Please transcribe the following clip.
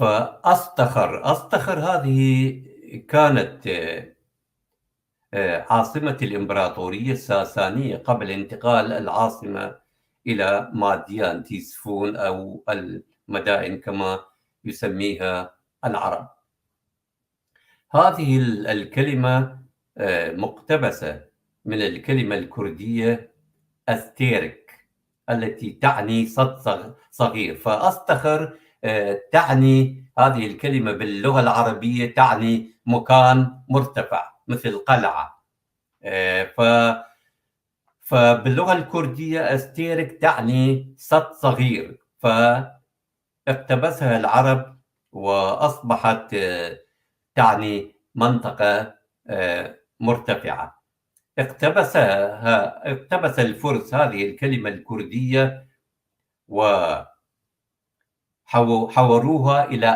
أصطخر هذه كانت عاصمة الإمبراطورية الساسانية قبل انتقال العاصمة إلى ماديان تيسفون أو المدائن كما يسميها العرب. هذه الكلمة مقتبسة من الكلمة الكردية أستيرك التي تعني صد صغير، فأصطخر تعني هذه الكلمة باللغة العربية تعني مكان مرتفع مثل قلعة. فباللغة الكردية أستيرك تعني صد صغير، فاقتبسها العرب وأصبحت تعني منطقة مرتفعة. اقتبس الفرس هذه الكلمة الكردية وحوروها إلى